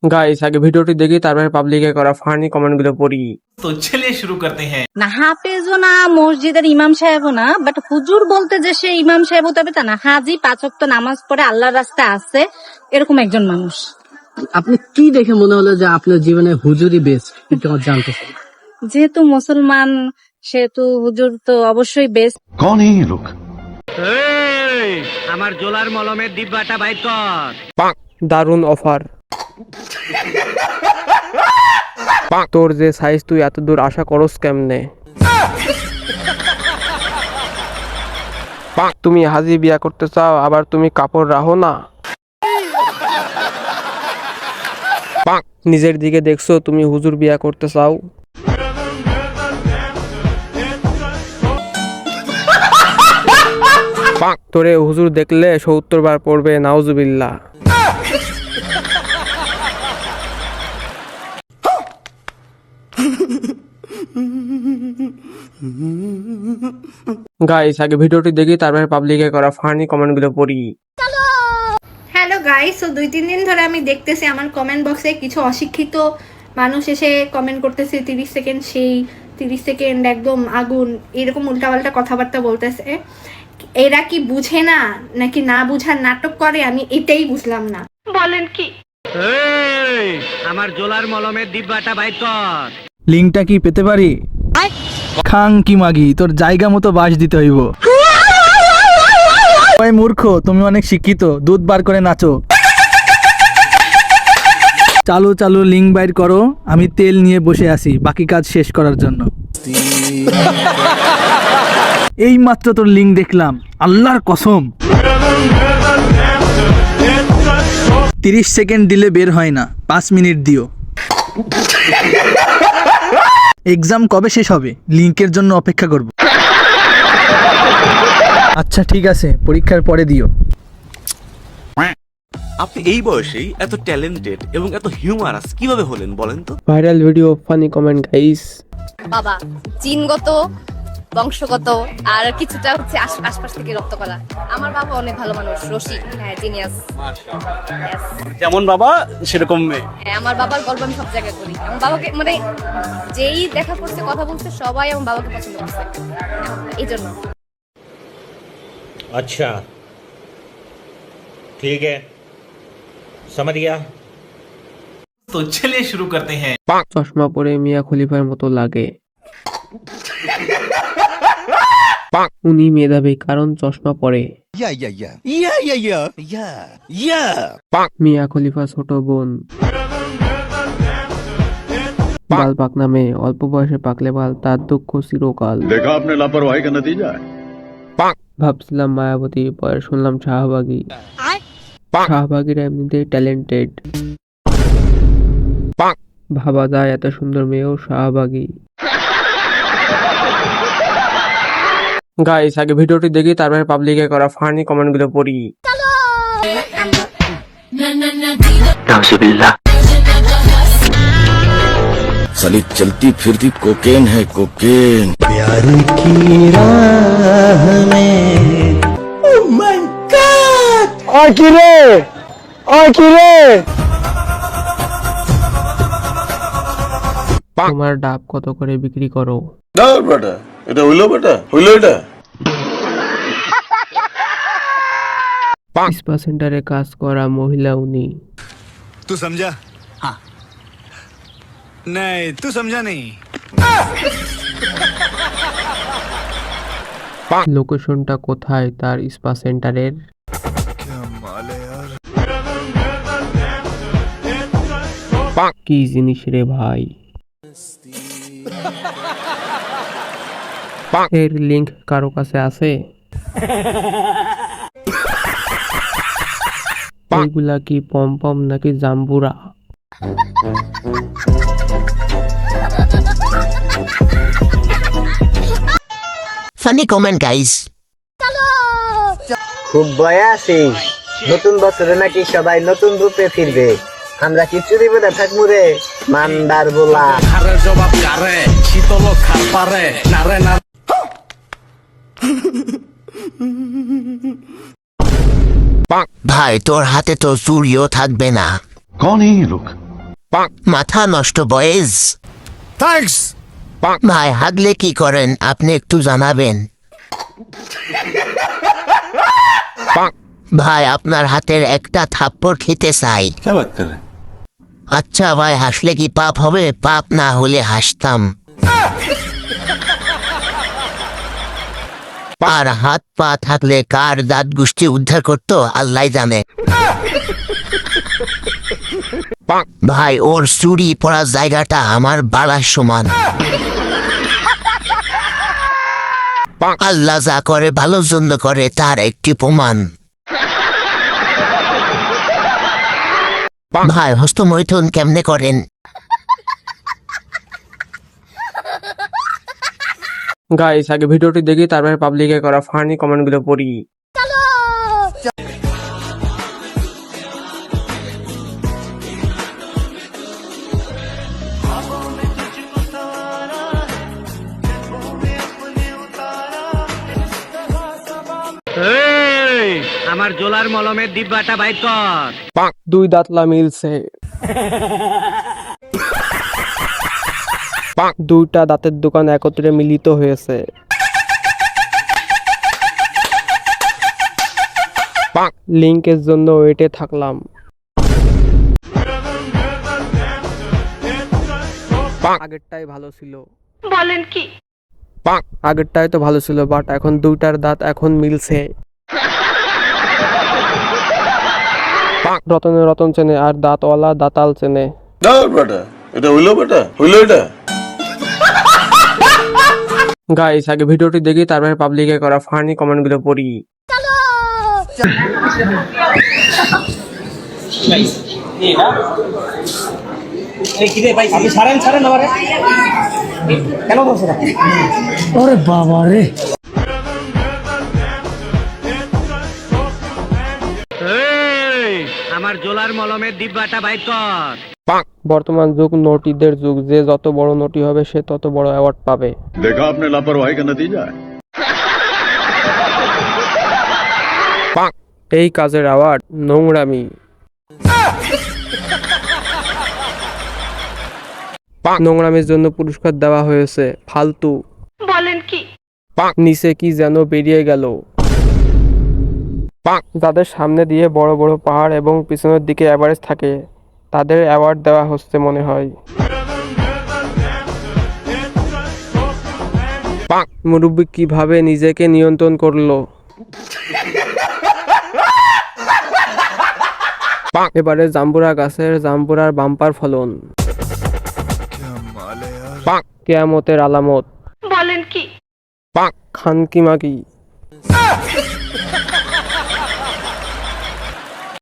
Guys আগে ভিডিওটি দেখি তারপরে পাবলিকে করা ফানি কমেন্টগুলো পড়ি। तो चलिए शुरू करते हैं। না হাফেজও না মসজিদের ইমাম সাহেবও না, বাট হুজুর বলতে যে সে ইমাম সাহেব হতে হবে তা না। হাজি 5 ওয়াক্ত নামাজ পড়ে আল্লাহর রাস্তায় আছে এরকম একজন মানুষ। আপনি কি দেখে মনে হলো যে আপনার জীবনে হুজুরই বেস্ট? একটু আমার জানতে চাই। যেহেতু মুসলমান সেহেতু হুজুর তো অবশ্যই বেস্ট। कौन है ये लोग? আমার জোলার মলমের ডিব্বাটা বাইর কর। দারুণ অফার। তোর যে সাইজ তুই এত দূর আশা করস কেমনে? তুমি হাজি বিয়া করতে চাও আবার তুমি কাপড় রাখো না। নিজের দিকে দেখছো তুমি হুজুর বিয়া করতে চাও। তোরে হুজুর দেখলে 70 বার পড়বে নাউজুবিল্লাহ। গাইস আগে ভিডিওটি দেখি তারপরে পাবলিকে করা ফানি কমেন্টগুলো পড়ি। হ্যালো গাইস, তো 2-3 দিন ধরে আমি দেখতেছি আমার কমেন্ট বক্সে কিছু অশিক্ষিত মানুষ এসে কমেন্ট করতেছে 30 সেকেন্ড সেই 30 সেকেন্ড একদম আগুন, এরকম উল্টাপাল্টা কথাবার্তা বলতেছে। এরা কি বুঝে না নাকি না বুঝার নাটক করে? আমি এটাই বুঝলাম না। বলেন কি? আমার জোলার মলমের ডিব্বাটা বাইর কর। লিঙ্কটা কি পেতে পারি? খাং কি মাগি, তোর জায়গা মতো বাস দিতে হইব। ওই মূর্খ, তুমি অনেক শিক্ষিত, দুধ বার করে নাচো। চালু চালু লিঙ্ক বাইর করো, আমি তেল নিয়ে বসে আছি বাকি কাজ শেষ করার জন্য। এই মাত্র তোর লিঙ্ক দেখলাম, আল্লাহর কসম 30 সেকেন্ড দিলে বের হয় না, 5 মিনিট দিও। এক্সাম কবে শেষ হবে? লিংকের জন্য অপেক্ষা করব। আচ্ছা ঠিক আছে, পরীক্ষার পরে দিও। আপনি এই বয়সেই এত ট্যালেন্টেড এবং এত হিউমারাস কিভাবে হলেন বলেন তো? Viral video funny comment guys. বাবা জিনগত বংশগত আর কিছুটা হচ্ছে আশপাশ থেকে রপ্ত করা। আমার বাবা অনেক ভালো মানুষ, রসিক, হ্যাঁ জিনিয়াস। যেমন বাবা সেরকম মেয়ে। হ্যাঁ আমার বাবার গল্প আমি সব জায়গায় করি। আমার বাবাকে মানে যেই দেখা করছে কথা বলছে সবাই আমার বাবাকে পছন্দ করছে, এই জন্য। আচ্ছা ঠিক है समझ गया। तो चलिए शुरू करते हैं। চশমা পরে মিয়া খলিফার মতো লাগে। উনি মেধাবী কারণ চশমা পরে। মিয়া খলিফা ছোট বোন। বাল পাক নামে অল্প বয়সে পাকলে বাল, তার দুঃখ চিরকাল। देखा आपने लापरवाही का नतीजा है। ভাবছিলাম মায়াবতী, পরে শুনলাম শাহবাগী। শাহবাগীরা এমনিতেই ট্যালেন্টেড। ভাবা যায় এত সুন্দর মেয়েও শাহবাগী। গাইস আগে ভিডিওটি দেখি তারপরে পাবলিকে করা ফানি কমেন্টগুলো পড়ি। साली चलती फिरती कोकेन है कोकेन। प्यार की राह में ओह माय गॉड তোমার ডাব কত করে বিক্রি করো? দাও বেটা, এটা হইলো বেটা, হইলো এটা। স্পা সেন্টারে কাজ করা মহিলা উনি। तू समझा? हाँ नहीं तू समझा नहीं। লোকেশনটা কোথায় তার স্পা সেন্টারের? কি জিনিস রে ভাই। এর লিংক কারো কাছে আছে? এগুলা কি পম নাকি জাম্বুরা? Funny comment guys. খুব ভয় আছি, নতুন বছরে নাকি সবাই নতুন রূপে ফিরবে। আমরা কি চুরি বেঁধে থাকবো রে মান্দার বলা। জবাব কারে শীতল খার পারে নারে না। ভাই তোর হাতে তো চুরিও থাকবে না। कौन है ये लोग? মাথা নষ্ট বয়েজ। থ্যাঙ্কস। ভাই হাগলে কি করেন আপনি একটু জানাবেন। ভাই আপনার হাতের একটা থাপ্পড় খেতে চাই। আচ্ছা ভাই হাসলে কি পাপ হবে? পাপ না হলে হাসতাম। আর হাত পা থাকলে কার দাঁত গোষ্ঠী উদ্ধার করতো আল্লাহ জানে। ভাই ওর চুরি পড়ার জায়গাটা আমার বাড়ার সমান। আল্লাহ যা করে ভালোর জন্য করে তার একটি প্রমাণ। ভাই হস্তমৈথুন কেমনে করেন? গাইস আগে ভিডিওটি দেখি তারপরে পাবলিকে করা ফানি কমেন্টগুলো পড়ি। এই, আমার জোলার মলমের ডিব্বাটা বাইর কর। দুই দাঁতলা মিলছে। দুইটা দাঁতের দোকান একত্রে মিলিত হয়েছে। লিংকের জন্য ওয়েটে থাকলাম। আগেরটাই ভালো ছিল। বলেন কি? আগেরটাই তো ভালো ছিল, বাট এখন দুইটার দাঁত এখন মিলছে। রতনে রতন চেনে আর দাঁতওয়ালা দাঁতাল চেনে। এটা হইলো বেটা, হইলো এটা। গাইস আগে ভিডিওটি দেখি তারপরে পাবলিকে করা ফানি কমেন্টগুলো পড়ি। এই, আমার জোলার মলমের ডিব্বাটা বাইর কর। বর্তমান যুগ নটিদের যুগ, যে যত বড় নটি হবে সে তত বড় অ্যাওয়ার্ড পাবে। দেখা আপনি লাপরওয়াহি কা নতিজা। এই কাজের অ্যাওয়ার্ড নোংরামি। নোংরামির জন্য পুরস্কার দেওয়া হয়েছে ফালতু। বলেন কি? নিচে কি যেন বেরিয়ে গেল। যাদের সামনে দিয়ে বড় বড় পাহাড় এবং পিছনের দিকে অ্যাভারেজ থাকে তাদের অ্যাওয়ার্ড দেওয়া হচ্ছে মনে হয়। মুরব্বি কিভাবে নিজেকে নিয়ন্ত্রণ করলো। এবারে জাম্বুরা গাছের জাম্বুরার বাম্পার ফলন। কিয়ামতের আলামত। বলেন কি? খানকি মাগি।